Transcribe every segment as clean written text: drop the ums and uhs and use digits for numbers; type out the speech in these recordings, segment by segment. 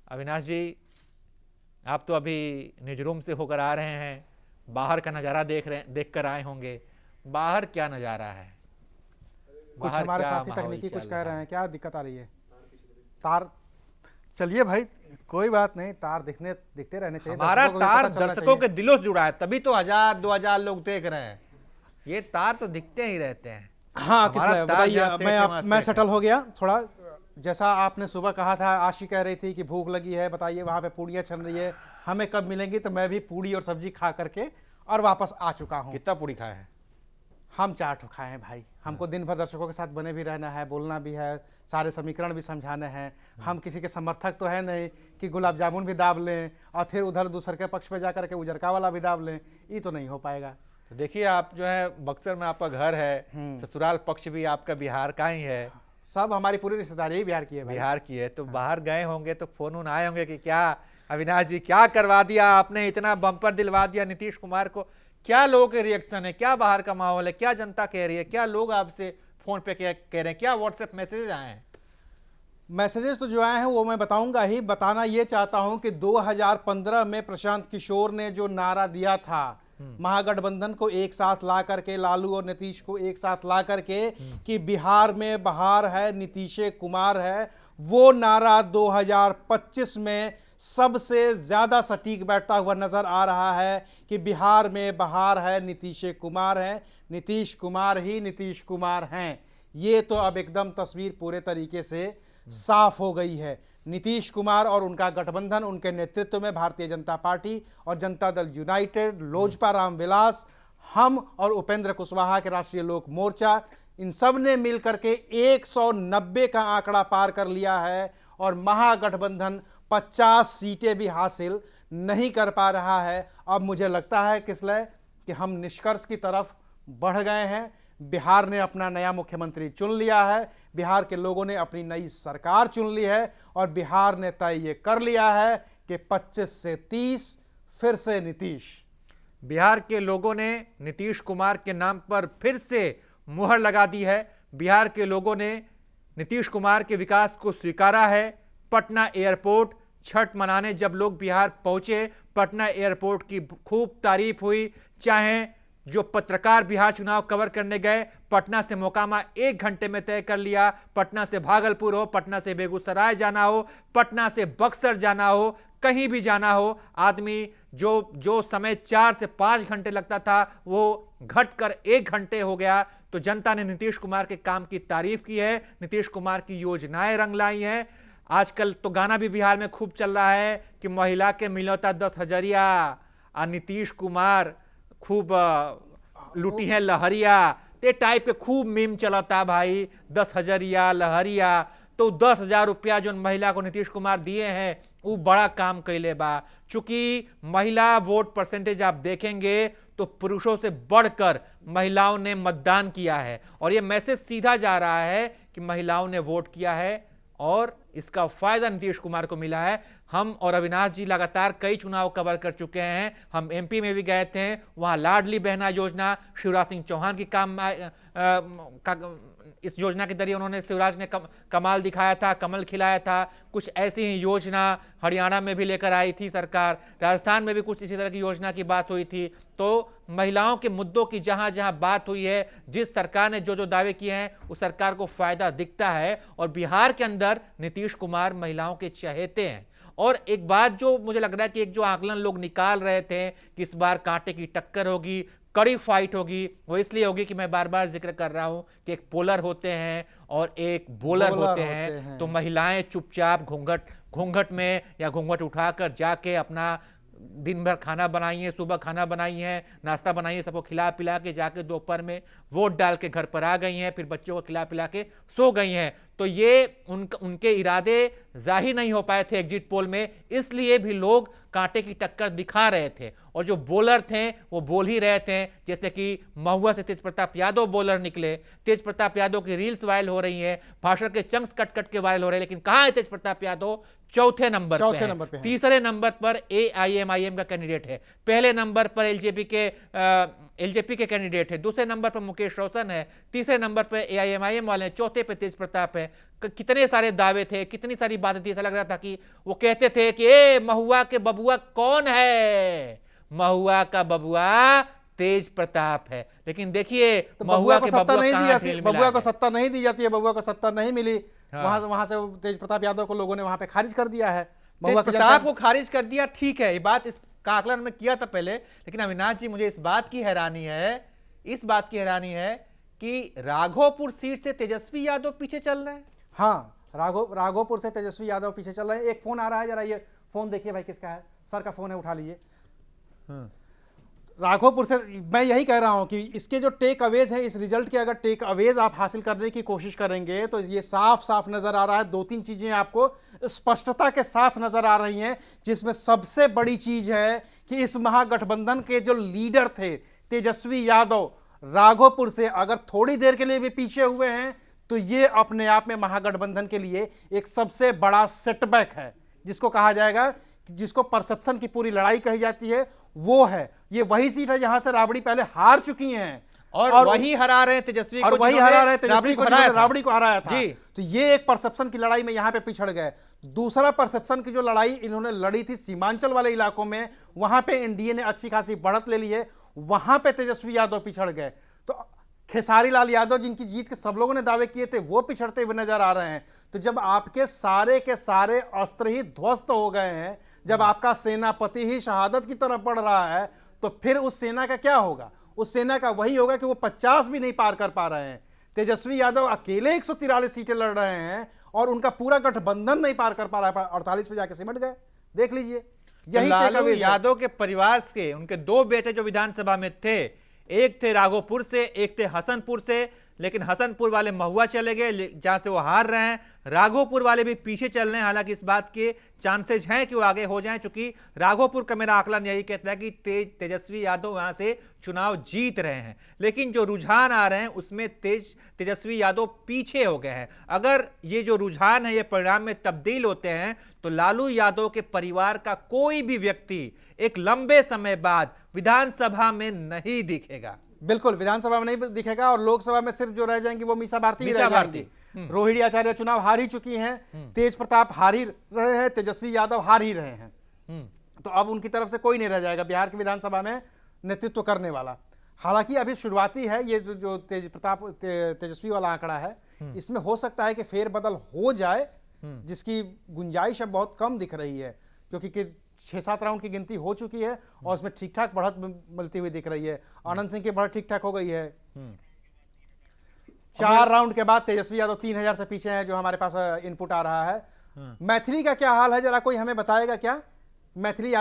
अविनाश जी, आप तो अभी निज रूम से होकर आ रहे हैं, बाहर का नज़ारा देख कर आए होंगे। बाहर क्या नज़ारा है? कुछ बाहर हमारे क्या साथी माहौल तकनीकी कुछ चल कह रहा रहे है? हैं, क्या दिक्कत आ रही है? तार, चलिए भाई, कोई बात नहीं, तार दिखते रहने चाहिए, हमारा दर्शकों को भी तार पता चलना दर्शकों चाहिए। के दिलों से जुड़ा है, तभी तो 1000-2000 लोग देख रहे हैं। ये तार तो दिखते ही रहते हैं। हाँ हमारा किसले तार बताइए, जहाँ सेट है वहाँ मैं सेट है। सेटल हो गया थोड़ा। जैसा आपने सुबह कहा था, आशी कह रही थी कि भूख लगी है, बताइए वहाँ पे पूड़ियाँ चल रही है, हमें कब मिलेंगी? तो मैं भी पूड़ी और सब्जी खा करके और वापस आ चुका हूँ। कितना पूरी खाए हैं? हम 4 ठो खाए हैं भाई। हमको दिन भर दर्शकों के साथ बने भी रहना है, बोलना भी है, सारे समीकरण भी समझाने हैं। हम किसी के समर्थक तो है नहीं कि गुलाब जामुन भी दाब लें और फिर उधर दूसरे के पक्ष पे जा करके उजरका वाला भी दाब लें, ये तो नहीं हो पाएगा। तो देखिए, आप जो है बक्सर में आपका घर है, ससुराल पक्ष भी आपका बिहार का ही है, सब हमारी पूरी रिश्तेदारी ही बिहार की है भाई। बिहार की है। तो बाहर गए होंगे तो फोन उन आए होंगे कि क्या अविनाश जी क्या करवा दिया आपने, इतना बम्पर दिलवा दिया नीतीश कुमार को। क्या लोगों के रिएक्शन है, क्या बाहर का माहौल है, क्या जनता कह रही है, क्या लोग आपसे फोन पे कह रहे हैं, क्या व्हाट्सएप मैसेज आए हैं? मैसेजेस तो जो आए हैं वो मैं बताऊंगा ही। बताना ये चाहता हूं कि 2015 में प्रशांत किशोर ने जो नारा दिया था, महागठबंधन को एक साथ ला करके, लालू और नीतीश को एक साथ ला करके, कि बिहार में बहार है, नीतीश कुमार है, वो नारा 2025 में सबसे ज्यादा सटीक बैठता हुआ नजर आ रहा है कि बिहार में बहार है, नीतीश कुमार है, नीतीश कुमार ही नीतीश कुमार हैं। ये तो अब एकदम तस्वीर पूरे तरीके से साफ हो गई है। नीतीश कुमार और उनका गठबंधन, उनके नेतृत्व में भारतीय जनता पार्टी और जनता दल यूनाइटेड, लोजपा रामविलास, हम और उपेंद्र कुशवाहा के राष्ट्रीय लोक मोर्चा, इन सब ने मिलकर के 190 का आंकड़ा पार कर लिया है और महागठबंधन 50 सीटें भी हासिल नहीं कर पा रहा है। अब मुझे लगता है किसले कि हम निष्कर्ष की तरफ बढ़ गए हैं। बिहार ने अपना नया मुख्यमंत्री चुन लिया है, बिहार के लोगों ने अपनी नई सरकार चुन ली है और बिहार ने तय ये कर लिया है कि 25 से 30 फिर से नीतीश। बिहार के लोगों ने नीतीश कुमार के नाम पर फिर से मुहर लगा दी है। बिहार के लोगों ने नीतीश कुमार के विकास को स्वीकारा है। पटना एयरपोर्ट, छठ मनाने जब लोग बिहार पहुंचे, पटना एयरपोर्ट की खूब तारीफ हुई। चाहे जो पत्रकार बिहार चुनाव कवर करने गए, पटना से मोकामा 1 घंटे में तय कर लिया। पटना से भागलपुर हो, पटना से बेगूसराय जाना हो, पटना से बक्सर जाना हो, कहीं भी जाना हो, आदमी जो समय 4 से 5 घंटे लगता था वो घटकर 1 घंटे हो गया। तो जनता ने नीतीश कुमार के काम की तारीफ की है, नीतीश कुमार की योजनाएं रंग लाई हैं। आजकल तो गाना भी बिहार में खूब चल रहा है कि महिला के मिलौता 10,000 और नीतीश कुमार खूब लुटी है लहरिया। ते टाइप पे खूब मीम चलता भाई, 10,000 लहरिया। तो 10,000 रुपया जो महिला को नीतीश कुमार दिए हैं वो बड़ा काम कैले बा। चूंकि महिला वोट परसेंटेज आप देखेंगे तो पुरुषों से बढ़कर महिलाओं ने मतदान किया है और ये मैसेज सीधा जा रहा है कि महिलाओं ने वोट किया है और इसका फायदा नीतीश कुमार को मिला है। हम और अविनाश जी लगातार कई चुनाव कवर कर चुके हैं। हम एमपी में भी गए थे, वहां लाडली बहना योजना शिवराज सिंह चौहान की इस योजना के जरिए उन्होंने, शिवराज ने कमाल दिखाया था, कमल खिलाया था। कुछ ऐसी ही योजना हरियाणा में भी लेकर आई थी सरकार, राजस्थान में भी कुछ इसी तरह की योजना की बात हुई थी। तो महिलाओं के मुद्दों की जहां जहां बात हुई है, जिस सरकार ने जो दावे किए हैं उस सरकार को फायदा दिखता है और बिहार के अंदर नीतीश कुमार महिलाओं के चहेते हैं। और एक बात जो मुझे लग रहा है कि एक जो आकलन लोग निकाल रहे थे कि इस बार कांटे की टक्कर होगी, कड़ी फाइट होगी, वो इसलिए होगी कि मैं बार बार जिक्र कर रहा हूं कि एक पोलर होते हैं और एक बॉलर होते हैं। तो महिलाएं चुपचाप घूंघट में या घूंघट उठाकर जाके अपना दिन भर खाना बनाई है, सुबह खाना बनाई है, नाश्ता बनाई है, सबको खिला पिला के जाके दोपहर में वोट डाल के घर पर आ गई हैं, फिर बच्चों को खिला पिला के सो गई हैं। तो ये उनके इरादे जाहिर नहीं हो पाए थे एग्जिट पोल में, इसलिए भी लोग कांटे की टक्कर दिखा रहे थे और जो बॉलर थे वो बोल ही रहे थे। जैसे कि महुआ से तेज प्रताप यादव बॉलर निकले, तेज प्रताप यादव की रील्स वायरल हो रही है, भाषण के चंक्स कट कट के वायरल हो रहे हैं, लेकिन कहां है तेज प्रताप यादव? चौथे नंबर पे है। तीसरे नंबर पर AIMIM का कैंडिडेट है, पहले नंबर पर एलजेपी के कैंडिडेट है, दूसरे नंबर पर मुकेश रोशन है, तीसरे नंबर पर AIMIM वाले हैं, चौथे पे तेज प्रताप है। है, कितने सारे दावे थे, कितनी सारी बातें थी। ऐसा लग रहा था कि वो कहते थे कि ए महुआ के बबुआ कौन है, महुआ का बबुआ तेज प्रताप है। लेकिन देखिए तो महुआ बबुआ को के सत्ता बबुआ नहीं दी कहाँ जाती, खेल मिला बबुआ को है। सत्ता नहीं दी जाती है, बबुआ को सत्ता नहीं मिली। हाँ। वहां से तेज प्रताप यादव को लोगों ने वहां पे खारिज कर दिया है। तेज महुआ की प्रताप जनता को खारिज कर दिया, ठीक है, ये बात इसका आकलन में किया था पहले। लेकिन अविनाश जी, मुझे इस बात की हैरानी है कि राघोपुर सीट से तेजस्वी यादव पीछे चल रहे हैं। हाँ, राघोपुर से तेजस्वी यादव पीछे चल रहे हैं। एक फोन आ रहा है, जरा ये फोन देखिए भाई, किसका है? सर का फोन है, उठा लीजिए। राघोपुर से मैं यही कह रहा हूं कि इसके जो टेक अवेज है, इस रिजल्ट के अगर टेक अवेज आप हासिल करने की कोशिश करेंगे तो ये साफ साफ नजर आ रहा है। दो तीन चीजें आपको स्पष्टता के साथ नजर आ रही हैं, जिसमें सबसे बड़ी चीज है कि इस महागठबंधन के जो लीडर थे तेजस्वी यादव, राघोपुर से अगर थोड़ी देर के लिए भी पीछे हुए हैं तो ये अपने आप में महागठबंधन के लिए एक सबसे बड़ा सेटबैक है, जिसको कहा जाएगा, जिसको परसेप्शन की पूरी लड़ाई कही जाती है, वो है। ये वही सीट है जहां से राबड़ी पहले हार चुकी हैं और वही हरा रहे हैं तेजस्वी को, और वही हरा रहे तेजस्वी को, जिन्होंने राबड़ी को हराया था। जी। तो ये एक परसेप्शन की लड़ाई में यहां पे पिछड़ गए। दूसरा परसेप्शन की जो लड़ाई इन्होंने लड़ी थी सीमांचल वाले इलाकों में, वहां पे एनडीए ने अच्छी खासी बढ़त ले ली है, वहां पे तेजस्वी यादव पिछड़ गए। तो खेसारी लाल यादव, जिनकी जीत के सब लोगों ने दावे किए थे, वो पिछड़ते हुए नजर आ रहे हैं। तो जब आपके सारे के सारे अस्त्र ही ध्वस्त हो गए हैं, जब आपका सेनापति ही शहादत की तरफ बढ़ रहा है, तो फिर उस सेना का क्या होगा? उस सेना का वही होगा कि वो 50 भी नहीं पार कर पा रहे हैं। तेजस्वी यादव अकेले 143 सीटें लड़ रहे हैं और उनका पूरा गठबंधन नहीं पार कर पा रहा है, 48 पे जाके सिमट गए। देख लीजिए, यही लालू यादव के परिवार के उनके दो बेटे जो विधानसभा में थे, एक थे राघोपुर से, एक थे हसनपुर से, लेकिन हसनपुर वाले महुआ चले गए जहां से वो हार रहे हैं। राघोपुर वाले भी पीछे चल रहे हैं, हालांकि इस बात के चांसेस हैं कि वो आगे हो जाएं, क्योंकि राघोपुर का मेरा आकलन यही कहता है कि तेजस्वी यादव वहां से चुनाव जीत रहे हैं। लेकिन जो रुझान आ रहे हैं उसमें तेजस्वी यादव पीछे हो गए हैं। अगर ये जो रुझान है ये परिणाम में तब्दील होते हैं तो लालू यादव के परिवार का कोई भी व्यक्ति एक लंबे समय बाद विधानसभा में नहीं दिखेगा। बिल्कुल, विधानसभा में नहीं दिखेगा और लोकसभा में सिर्फ जो रह जाएंगी वो मीसा भारती ही रह जाएंगी। रोहिणी आचार्य चुनाव हार ही चुकी हैं, तेज प्रताप हार ही रहे हैं, तेजस्वी यादव हार ही रहे हैं। तो अब उनकी तरफ से कोई नहीं रह जाएगा बिहार की विधानसभा में नेतृत्व करने वाला। हालांकि अभी शुरुआती है ये जो तेजस्वी वाला आंकड़ा है, इसमें हो सकता है कि फेरबदल हो जाए, जिसकी गुंजाइश अब बहुत कम दिख रही है, क्योंकि 6-7 राउंड की गिनती हो चुकी है और उसमें ठीक ठाक बढ़त मिलती हुई दिख रही है। आनंद सिंह की बढ़त ठीक ठाक हो गई है। 4 राउंड के बाद तेजस्वी यादव 3000 से पीछे है, जो हमारे पास इनपुट आ रहा है। मैथिली का क्या हाल है, जरा कोई हमें बताएगा क्या? मैथिली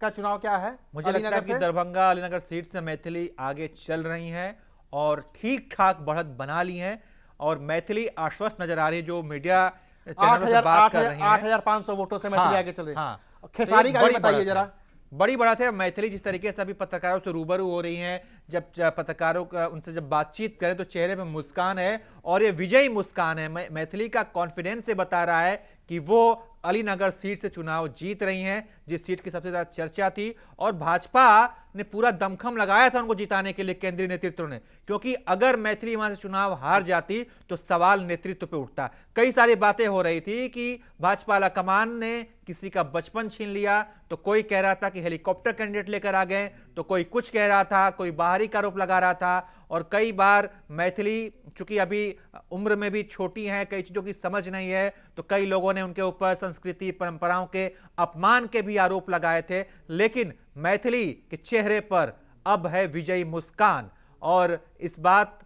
का चुनाव क्या है? मुझे लगता है कि दरभंगा अलीनगर सीट से मैथिली आगे चल रही हैं और ठीक ठाक बढ़त बना ली हैं और मैथिली आश्वस्त नजर आ रही है। जो मीडिया 8,500 वोटों से मैथिली आगे चल रही है। खेसारी का भी बताइए जरा। बड़ी बात है मैथिली जिस तरीके से अभी पत्रकारों से रूबरू हो रही हैं, जब पत्रकारों का उनसे जब बातचीत करें तो चेहरे पे मुस्कान है और ये विजयी मुस्कान है। मैथिली का कॉन्फिडेंस से बता रहा है कि वो अलीनगर सीट से चुनाव जीत रही हैं, जिस सीट की सबसे ज्यादा चर्चा थी। और भाजपा ने पूरा दमखम लगाया था उनको जिताने के लिए, केंद्रीय नेतृत्व ने, क्योंकि अगर मैथिली वहां से चुनाव हार जाती तो सवाल नेतृत्व पे उठता। कई सारी बातें हो रही थी कि भाजपा आलाकमान ने किसी का बचपन छीन लिया, तो कोई कह रहा था कि हेलीकॉप्टर कैंडिडेट लेकर आ गए, तो कोई कुछ कह रहा था, कोई बाहरी का आरोप लगा रहा था। और कई बार मैथिली चूंकि अभी उम्र में भी छोटी हैं, कई चीजों की समझ नहीं है, तो कई लोगों ने उनके ऊपर संस्कृति परंपराओं के अपमान के भी आरोप लगाए थे। लेकिन मैथिली के चेहरे पर अब है विजयी मुस्कान और इस बात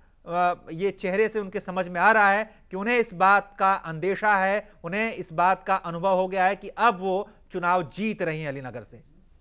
ये चेहरे से उनके समझ में आ रहा है कि उन्हें इस बात का अंदेशा है, उन्हें इस बात का अनुभव हो गया है कि अब वो चुनाव जीत रही हैं अलीनगर से।